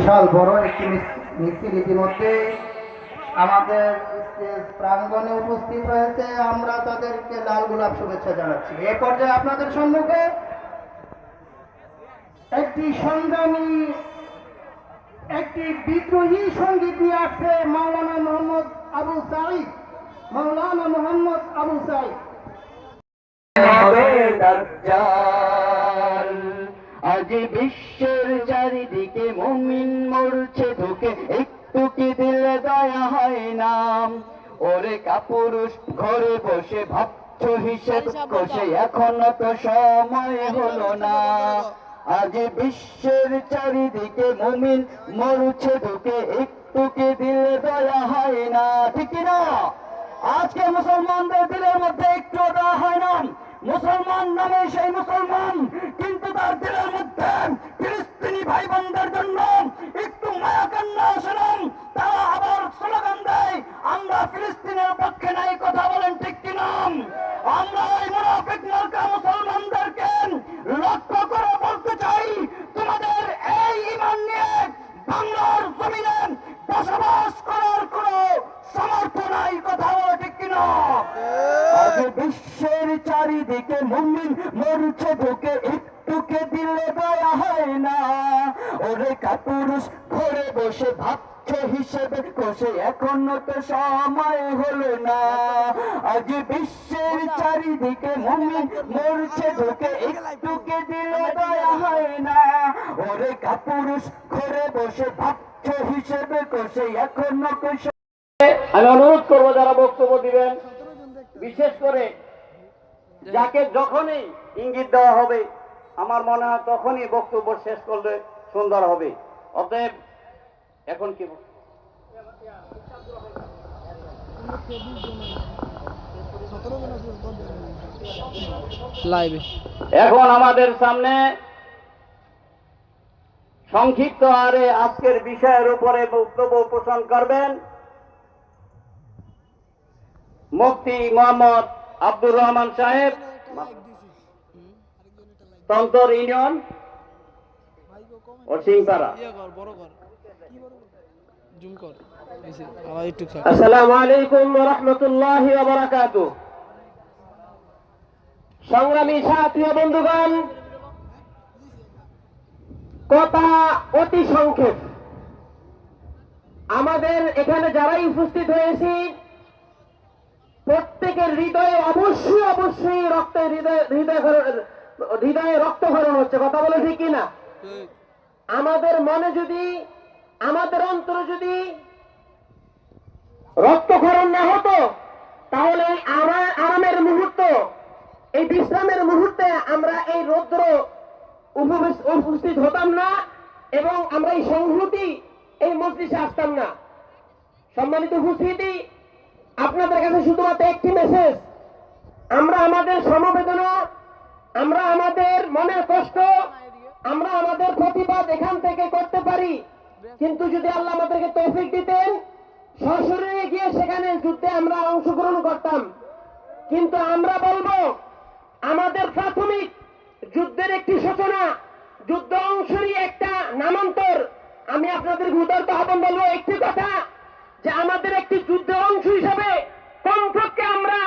বিশাল বড় একটি মিছিল ইতিমধ্যে আমাদের স্টেজ প্রাঙ্গণে উপস্থিত হয়েছে। আমরা তাদেরকে লাল গোলাপ শুভেচ্ছা জানাচ্ছি। এ পর্যায়ে আপনাদের সম্মুখে একটি সংগ্রামী, একটি বিদ্রোহী সঙ্গীত নিয়ে আসছে মাওলানা মোহাম্মদ আবু সাঈদ। মাওলানা মোহাম্মদ আবু সাঈদ। আজ বিশ্বের চারিদিকে মুমিন মরছে ঢুকে, একটু কি দিলে দয়া হয় না? ওরে কাপুরুষ ঘরে বসে ভাবছ হিসেব কষে, এখনো তো সময় হলো না। আজ বিশ্বের চারিদিকে মুমিন মরছে ঢুকে, একটু কি দিলে দয়া হয় না? ঠিক না? আজকে মুসলমানদের দিলের মধ্যে একটু দেওয়া হয় না। মুসলমান নামে সেই মুসলমান, কিন্তু তার দিলের মধ্যে ফিলিস্তিনি ভাই বোনদের জন্য একটু মায়া কান্না আসে না। তারা আবার স্লোগান দেয়, আমরা ফিলিস্তিনের পক্ষে নাই। কথা বলেন ঠিক কিনা? আমরা এই মুনাফিক মার্কা মুসলমানদেরকে লক্ষ্য করে বলতে চাই, তোমাদের এই ঈমান নিয়ে বাংলার জমিনে বসবাস করার কোনো সামর্থ্য নাই। কথা বলে ঠিক কিনা? আজ বিশ্বের চারিদিকে মুমিন মরছে ঢুকে, একটুকে দিলে দয়া হয় না। ওরে কাপুরুষ ঘরে বসে ভাবছে হিসেবে কষে, এখনো তো সময় হলো না। আজ বিশ্বের চারিদিকে মুমিন মরছে ঢুকে, একটুকে দিলে দয়া হয় না। ওরে কাপুরুষ ঘরে বসে ভাবছে হিসেবে কষে, এখনো তো। আমি অনুরোধ করব যারা বক্তব্য দিবেন, বিশেষ করে যাকে যখনই ইঙ্গিত দেওয়া হবে আমার মনে হয় তখনই বক্তব্য শেষ করলে সুন্দর হবে। অতএব এখন কি এখন আমাদের সামনে সংক্ষিপ্ত আরে আজকের বিষয়ের উপরে বক্তব্য উপস্থাপন করবেন মুফতি মোহাম্মদ আব্দুর রহমান সাহেব, তন্তর ইউনিয়ন ও সিংপাড়া। আসসালামু আলাইকুম ওয়া রাহমাতুল্লাহি ওয়া বারাকাতুহু। সংগ্রামী সাথী ও বন্ধুগণ, কথা অতি সংক্ষেপ। আমাদের এখানে যারাই উপস্থিত হয়েছি প্রত্যেকের হৃদয়ে অবশ্যই হৃদয়ে রক্তক্ষরণ হচ্ছে। কথা বলে ঠিক কিনা? আমাদের মনে যদি, আমাদের অন্তরে যদি রক্তক্ষরণ না হতো তাহলে আরামের মুহূর্ত, এই বিশ্রামের মুহূর্তে আমরা এই রৌদ্র উপস্থিত হতাম না এবং আমরা এই সংহতি এই মজলিসে আসতাম না। সম্মানিত উপস্থিতি, আপনাদের কাছে শুধুমাত্র একটি মেসেজ। আমরা আমাদের সমবেদনা, আমরা আমাদের মনের কষ্ট, আমরা আমাদের প্রতিবাদ এখান থেকে করতে পারি, কিন্তু যদি আল্লাহ আমাদেরকে তৌফিক দিতেন সশরীরে গিয়ে সেখানে যুদ্ধে আমরা অংশগ্রহণ করতাম। কিন্তু আমরা বলবো আমাদের প্রাথমিক যুদ্ধের একটি সূচনা, যুদ্ধ অংশেরই একটা নামান্তর। আমি আপনাদের উদারত আহ্বান বলবো একটি কথা, যে আমাদের একটি যুদ্ধের অংশ হিসাবে কমপক্ষে আমরা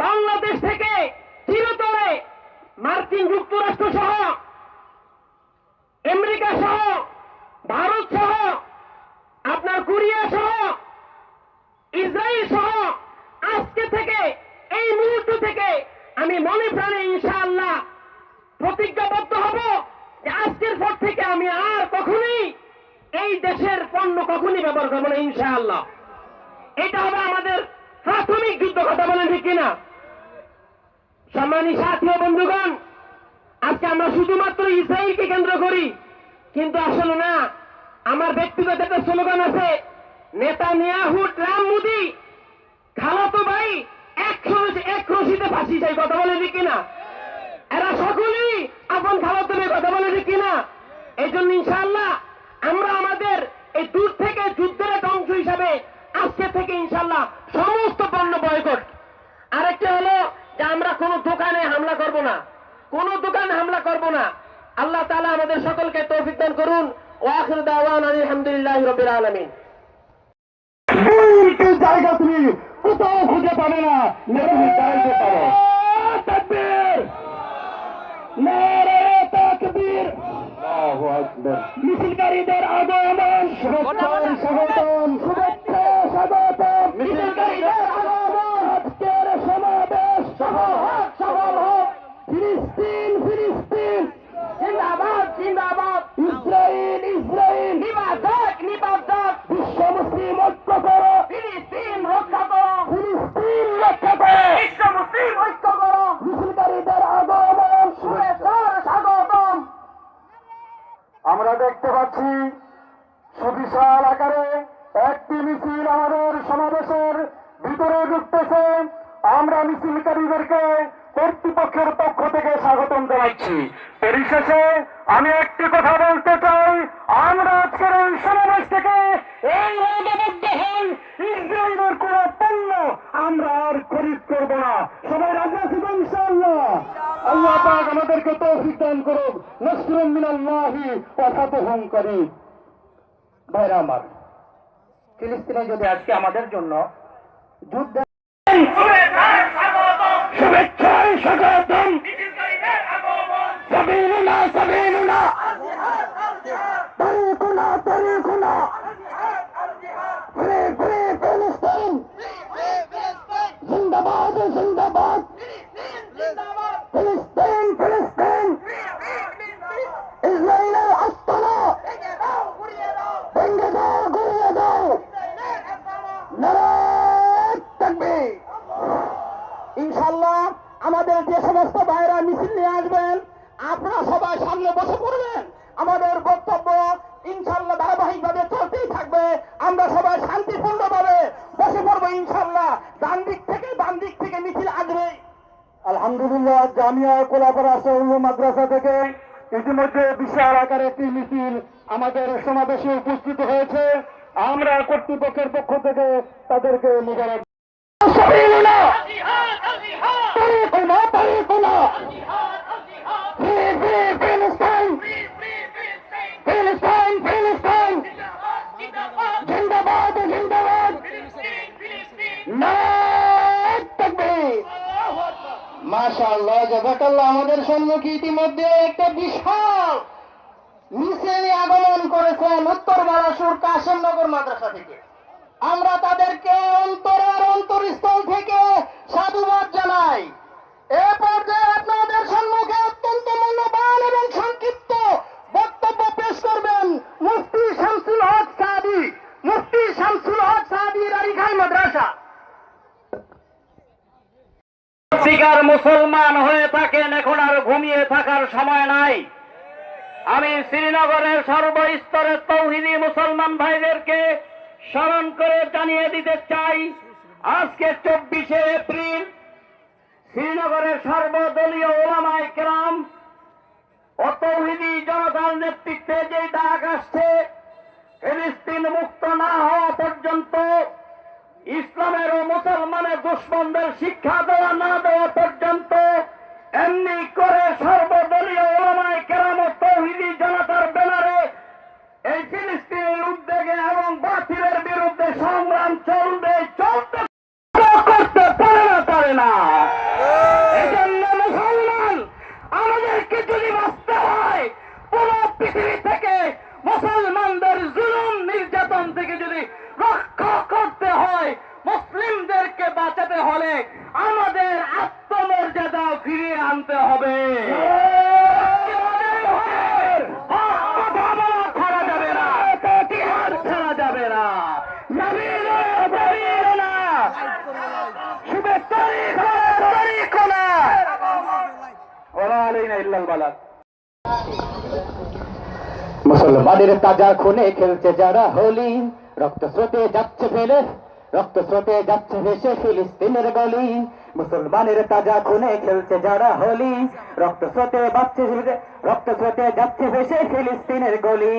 বাংলাদেশ থেকে চিরতরে মার্কিন যুক্তরাষ্ট্র সহ, আমেরিকা সহ, ভারত সহ, আপনার কোরিয়া সহ, ইসরায়েল সহ আজকে থেকে, এই মুহূর্ত থেকে আমি মনে প্রাণে ইনশাআল্লাহ প্রতিজ্ঞাবদ্ধ হব যে আজকের পর থেকে আমি আর কখনোই এই দেশের পণ্য কখনই ব্যবহার করবো না ইনশাআল্লাহ। এটা হবে আমাদের প্রাথমিক যুদ্ধ। কথা বলেন ঠিক কিনা? সম্মানী সাথী ও বন্ধুগণ, আজকে আমরা শুধুমাত্র ইসরায়েলকে কেন্দ্র করি, কিন্তু আসলে না। আমার ব্যক্তিগত একটা স্লোগান আছে, নেতানিয়াহু ট্রাম্প মোদি খালাতো ভাই এক রশিতে ফাঁসি চাই। কথা বলে ঠিক কিনা? এরা সকলেই আপন খালাতো ভাই। কথা বলে ঠিক কিনা? এই জন্য ইনশাআল্লাহ আমরা আমাদের এই দূর থেকে যুদ্ধের একটা অংশ হিসাবে আজকে থেকে ইনশাআল্লাহ সমস্ত পণ্য বয়কট। আরেকটা হলো যে আমরা কোনো দোকানে হামলা করব না, কোনো দোকানে হামলা করব না। আল্লাহ তাআলা আমাদের সকলকে তৌফিক দান করুন। ওয়া আখিরু দাওয়ানা আলহামদুলিল্লাহি রাব্বিল আলামিন। দুইটি জায়গা তুমি কোথাও খুঁজে পাবে না, তুমি দাঁড়াইতে পারো। তাকবীর, নারে তাকবীর, আল্লাহু আকবার। মিছিলকারীদের আগমন, শুভেচ্ছা স্বাগতম, শুভেচ্ছা স্বাগতম। মিছিলকারীদের আগমন, আজকের সমাবেশ সফল হোক। ফিলিস্তিন ফিলিস্তিন জিন্দাবাদ জিন্দাবাদ, ইসরায়েল ইসরায়েল নিবাদক নিবাদক, বিশ্ব মুসলিম ঐক্য করো, ফিলিস্তিন রক্ষা করো, ফিলিস্তিন রক্ষা করো। বিশ্ব মুসলিম ঐক্য করো, মিছিলকারীদের আগমন, শুভেচ্ছার স্বাগতম। আমরা দেখতে পাচ্ছি সুবিশাল আকারে একটি মিছিল আমাদের সমাবেশের ভিতরে ঢুকতেছে। আমরা মিছিলকারীদেরকে কর্তৃপক্ষের পক্ষ থেকে স্বাগতম জানাচ্ছি। পরিশেষে আমি একটি কথা বলতে চাই, আমরা আজকের এই সমাবেশ থেকে এই ঐক্যবদ্ধ হই, ইসরায়েলের কোন পণ্য আমরা আর খরিদ করব না। সবাই রাজি আছি তো ইনশাআল্লাহ? আল্লাহ পাক আমাদেরকে তৌফিক দান করুক। নাসরুম মিনাল্লাহি ওয়া ফাতহুন করিম। ভাইরা আমার, ফিলিস্তিনে যদি আজকে আমাদের জন্য যুদ্ধ শুভেচ্ছায় স্বাগতম। সাবিলুনা সাবিলুনা, তারিকুনা তারিকুনা, ফ্রি ফ্রি ফিলিস্তিন, জিন্দাবাদ জিন্দাবাদ, ফিলিস্তিন ফিলিস্তিন, ইসরায়েলের আস্তানা ভেঙে দাও গুড়িয়ে দাও। নারে তাকবীর। ইনশাআল্লাহ আমাদের যে সমস্ত ভাইরা মিছিল নিয়ে আসবেন, আপনারা সবাই সামনে বসে পড়বেন। আমাদের বক্তব্য ইনশাআল্লাহ ধারাবাহিকভাবে চলতেই থাকবে। আমরা সবাই শান্তিপূর্ণভাবে বসে পড়বো ইনশাআল্লাহ। ডান দিক থেকে মিছিল আসবে। আলহামদুলিল্লাহ, জামিয়া কোলাপাড়া শহীদ মাদ্রাসা থেকে ইতিমধ্যে বিশাল আকারে একটি মিছিল আমাদের সমাবেশে উপস্থিত হয়েছে। আমরা কর্তৃপক্ষের পক্ষ থেকে তাদেরকে মোবারক সাবিলুনা তারিকুনা তারিকুনা, ফ্রি ফ্রি ফিলিস্তিন, ফিলিস্তিন ফিলিস্তিন, জিন্দাবাদ জিন্দাবাদ, নারে তাকবীর। মাশাআল্লাহ, জাযাকাল্লাহ। আমাদের সম্মুখে ইতিমধ্যে একটা বিশাল মিছিল আগমন করেছেন উত্তর বালাসুর কাশেমনগর মাদ্রাসা থেকে। আমরা তাদেরকে অন্তরের অন্তরস্থল থেকে সাধুবাদ জানাই। এ পর্যায়ে আপনাদের সম্মুখে অত্যন্ত মূল্যবান এবং সংক্ষিপ্ত বক্তব্য পেশ করবেন মুফতি শামসুল হক সাদি, মুফতি শামসুল হক সাদি রারিখাই মাদ্রাসা। সত্যিকার মুসলমান হয়ে থাকেন, এখন আর ঘুমিয়ে থাকার সময় নাই। আমি শ্রীনগরের সর্বস্তরের তৌহিদি মুসলমান ভাইদেরকে স্মরণ করে জানিয়ে দিতে চাই, আজকে 24শে এপ্রিল শ্রীনগরের সর্বদলীয় ওলামায়ে কেরাম ও তৌহিদি জনতার নেতৃত্বে যে ডাক আসছে, ফিলিস্তিন মুক্ত না হওয়া পর্যন্ত, ইসলামের ও মুসলমানের দুশ্মনদের শিক্ষা দেওয়া না দেওয়া পর্যন্ত, এমনি করে সর্বদলীয় ওলামায়ে কেরাম ও তৌহিদি জনতার ব্যানারে এই ফিলিস্তিনের উদ্যোগে এবং বাতিলের বিরুদ্ধে সংগ্রাম চলবে, করতে পারে না। এজন্য মুসলমান আমাদেরকে যদি বাঁচতে হয়, পুরো পৃথিবী থেকে মুসলমানদের জুলুম নির্যাতন থেকে যদি রক্ষা করতে হয়, মুসলিমদেরকে বাঁচাতে হলে আমাদের আত্মমর্যাদা ফিরিয়ে আনতে হবে। ছাড়া যাবে না, ছাড়া যাবে না। মুসলমানের তাজা খুনে খেলছে যারা হোলি, রক্ত স্রোতে যাচ্ছে ফেলে, রক্ত স্রোতে যাচ্ছে ভেসে ফিলিস্তিনের গলি। মুসলমানের তাজা খুনে খেলছে যারা হোলি, রক্ত স্রোতে যাচ্ছে ভেসে ফিলিস্তিনের গলি।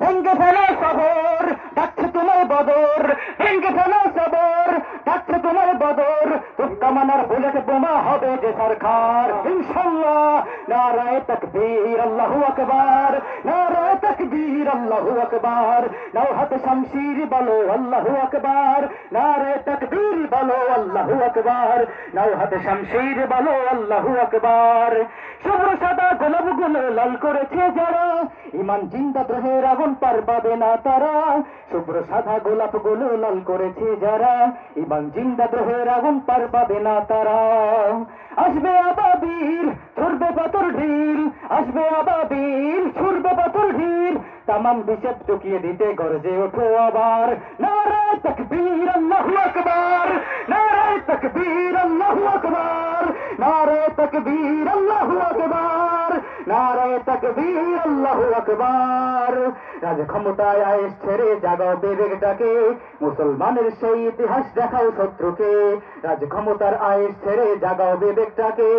ভেঙ্গে ফেলো সবর, ডাকছে তোমার বদর, ভেঙ্গে ফেলো সবর, ডাকছে তোমার বদর। তুফ কামানার বুলেট তোমা হবে যে সরকার ইনশাআল্লাহ। নারায়ে তাকবীর আল্লাহু আকবার, নারায়ে তাকবীর আল্লাহু আকবার। নাও হাতে শামশির বলো আল্লাহু আকবার, নারায়ে তাকবীর বলো আল্লাহু আকবার। নাও হাতে শামশির বলো আল্লাহু আকবার। শুভ্র সাদা গোলাপগুলো লাল করেছে যারা, ইমান জিন্দা দ্রোহের আগুন পার পাবে না তারা। শুভ্র সাদা গোলাপগুলো লাল করেছে যারা, ইমান জিন্দা দ্রোহের আগুন পার পাবে না তারা। আসবে আবাবিল ছুড়বে পাথর ঢিল, আসবে আবাবিল ছুড়বে পাথর ঢিল। তামাম বিশেষ টুকিয়ে দিতে গর্জে ওঠো আবার। নারায়ে তাকবীর আল্লাহু আকবার, নারায়ে তাকবীর আল্লাহু আকবার, নারায়ে তাকবীর আল্লাহু আকবার, নারায়ে তাকবীর আল্লাহু আকবার। রাজ ক্ষমতায় আয়েশ ছেড়ে জাগাও বিবেকটাকে, মুসলমানের সেই ইতিহাস দেখাও শত্রুকে। রাজ ক্ষমতার আয়েশ ছেড়ে জাগাও বিবেকটাকে,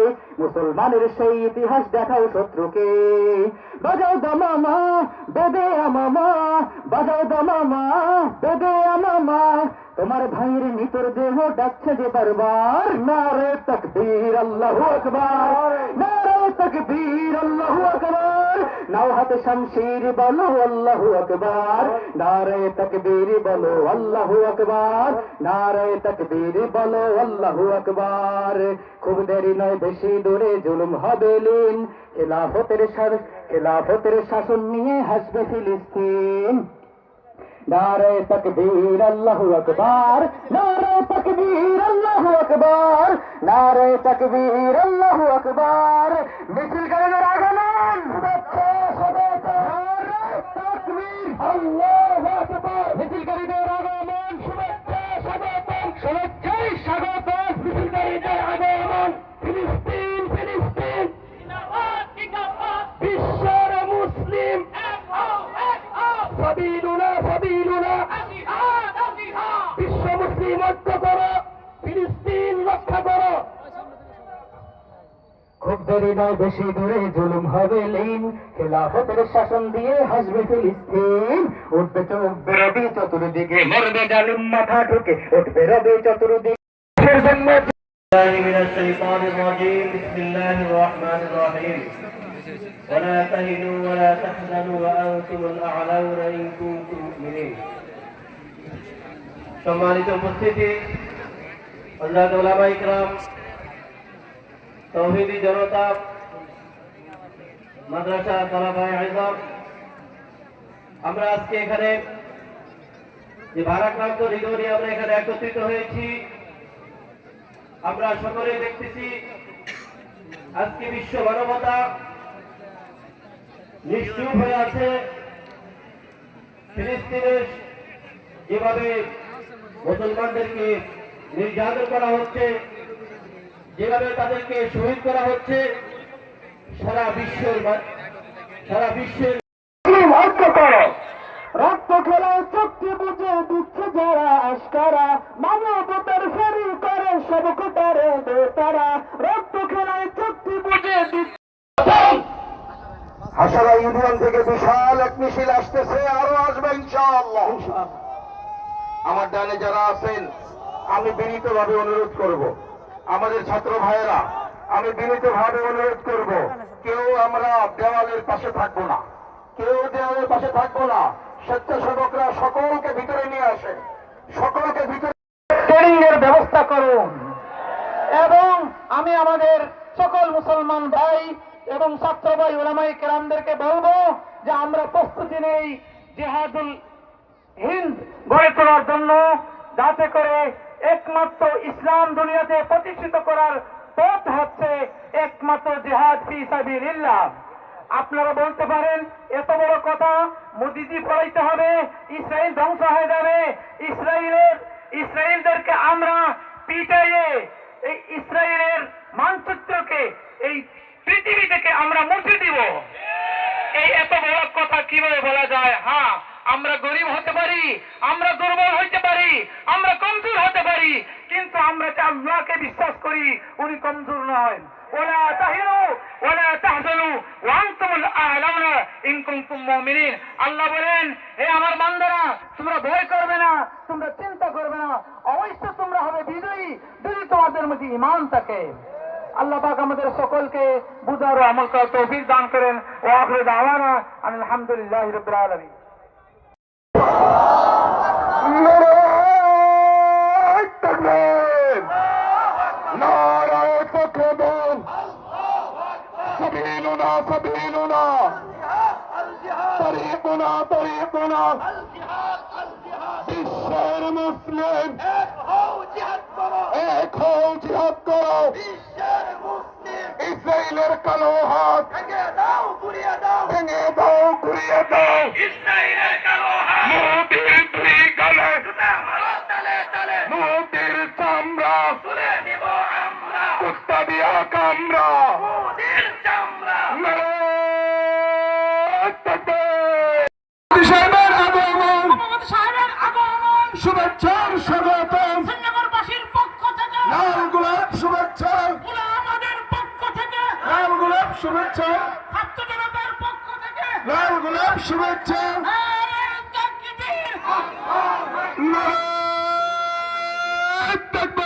মুসলমানের সেই ইতিহাস দেখাও শত্রুকে। বাজাও দামামা বেদে আমামা, বাজাও দামামা বেদে আমামা। তোমার ভাইয়ের নিতর দেহ ডাকছে যে বারবার। নারায়ে তাকবীর আল্লাহু আকবার, নারায়ে তাকবীর আল্লাহু আকবার। নাও হাতে শামশির বলো আল্লাহু আকবার, নারায়ে তাকবীর বলো আল্লাহু আকবার, নারায়ে তাকবীর বলো আল্লাহু আকবার। খুব দেরি নয় বেশি দূরে জুলুম হবে লীন, খেলাফতের শাসন নিয়ে হাসবে ফিলিস্তিন। নারায়ে তাকবীর আল্লাহু আকবার, নারায়ে তাকবীর আল্লাহু আকবার, নারায়ে তাকবীর আল্লাহু আকবার। মিছিলকারীদের আগমন, শুভেচ্ছা স্বাগতম। নারায়ে তাকবীর আল্লাহু আকবার। মিছিলকারীদের আগমন, শুভেচ্ছা স্বাগতম, শুভেচ্ছাই স্বাগতম। মিছিলকারীদের আগমন। ফিলিস্তিন ফিলিস্তিন বিশ্বের মুসলিম, সাবিলুনা সাবিলুনা, বিশ্ব মুসলিম ঐক্য করো, ফিলিস্তিন রক্ষা করো। খুব দেরি নয় বেশি দূরে জুলুম হবে লীন, খেলাফতের শাসন দিয়ে হাসবে ফিলিস্তিন। উঠবে রবি চতুর্দিকে, মরবে জালিম মাথা ঢুকে, উঠবে রবি চতুর্দিকে। من الشيطان الرجيم. بسم الله الرحمن الرحيم. ولا تهنوا ولا تحزنوا وأنتم الأعلون إن كنتم مؤمنين. সম্মানিত উপস্থিতি, হযরত উলামা ইকরাম, তৌহিদি জনতা, মাদ্রাসা তালাবায়ে ইলম, আমরা আজকে এখানে যে ভারাক্রান্ত হৃদয় নিয়ে আমরা এখানে একত্রিত হয়েছি, আমরা সকলে দেখতেছি আজকে বিশ্ব মানবতা নিশ্চুপ হয়ে আছে। ফিলিস্তিনের যেভাবে মুসলমানদেরকে নির্যাতন করা হচ্ছে, যেভাবে তাদেরকে শহীদ করা হচ্ছে, সারা বিশ্বের ঐক্য করো। রক্ত খেলায় চুক্তি বুঝে দিচ্ছে যারা আস্কারা, মানবতার ফেরি করে সব কুটারে বেতারা। রক্ত খেলায় চুক্তি বুঝে দিচ্ছে। হাসারা ইউনিয়ন থেকে বিশাল এক মিছিল আসতেছে, আরো আসবে ইনশাআল্লাহ। আমার ডানে যারা আছেন, আমি বিনীতভাবে অনুরোধ করব, আমাদের ছাত্র ভাইয়েরা, আমি বিনীতভাবে অনুরোধ করব, কেউ আমরা দেওয়ালের পাশে থাকবো না, কেউ দেওয়ালের পাশে থাকবো না। স্বেচ্ছাসেবকরা সকলকে ভিতরে নিয়ে আসেন, সকলকে ভিতরে ট্রেনিং এর ব্যবস্থা করুন। এবং আমি আমাদের সকল মুসলমান ভাই এবং ছাত্র ভাই উলামায়ে কেরামদেরকে বলবো যে আমরা প্রস্তুতি নেই জিহাদুল হিন্দ গড়ে তোলার জন্য, যাতে করে একমাত্র ইসলাম দুনিয়াতে প্রতিষ্ঠিত করার পথ হচ্ছে একমাত্র জিহাদ ফি সাবিলিল্লাহ। আপনারা বলতে পারেন এত বড় কথা মোদিজি পড়াইতে হবে, ইসরায়েল ধ্বংস হয়ে যাবে, ইসরায়েলদেরকে আমরা পিটাইয়ে এই ইসরায়েলের মানচিত্রকে এই পৃথিবী থেকে আমরা মুছে দিব। এই এত বড় কথা কিভাবে বলা যায়? হ্যাঁ, আমরা গরিব হতে পারি, আমরা দুর্বল হতে পারি, আমরা কমজোর হতে পারি, কিন্তু আমরা যে আল্লাহকে বিশ্বাস করি উনি কমজোর নয়। ওয়ালা তাহিনু ওয়ালা তাহজানু ওয়া আনতুমুল আ'লাউনা ইন কুনতুম মুমিনিন। আল্লাহ বলেন, হে আমার বান্দারা, তোমরা ভয় করবে না, তোমরা চিন্তা করবে না, অবশ্যই তোমরা হবে বিজয়ী যদি তোমাদের মধ্যে ঈমান থাকে। আল্লাহ পাক আমাদের সকলকে বুঝার ও আমল করার তৌফিক দান করেন। ওয়া আখিরু দাওয়ানা আলহামদুলিল্লাহি রাব্বিল আলামিন। নারায়ে তাকবীর, নারায়ে তাকবীর, সাবিলুনা সাবিলুনা, তরিকুনা তরিকুনা, বিশ্বের মুসলিম এক হও জিহাদ করো, ইসরায়েলের কালো হাত ভেঙে দাও ঘুরিয়ে দাও, মোদির দুই গালে মোদির চামড়া কুত্তা দিয়া কামড়া, নারায়ে তাকবীর। সাহেবের আগমন, শুভেচ্ছার স্বাগতম, লাল গোলাপ শুভেচ্ছা, লাল গোলাপ শুভেচ্ছা, লাল গোলাপ শুভেচ্ছা, নারায়ে তাকবীর।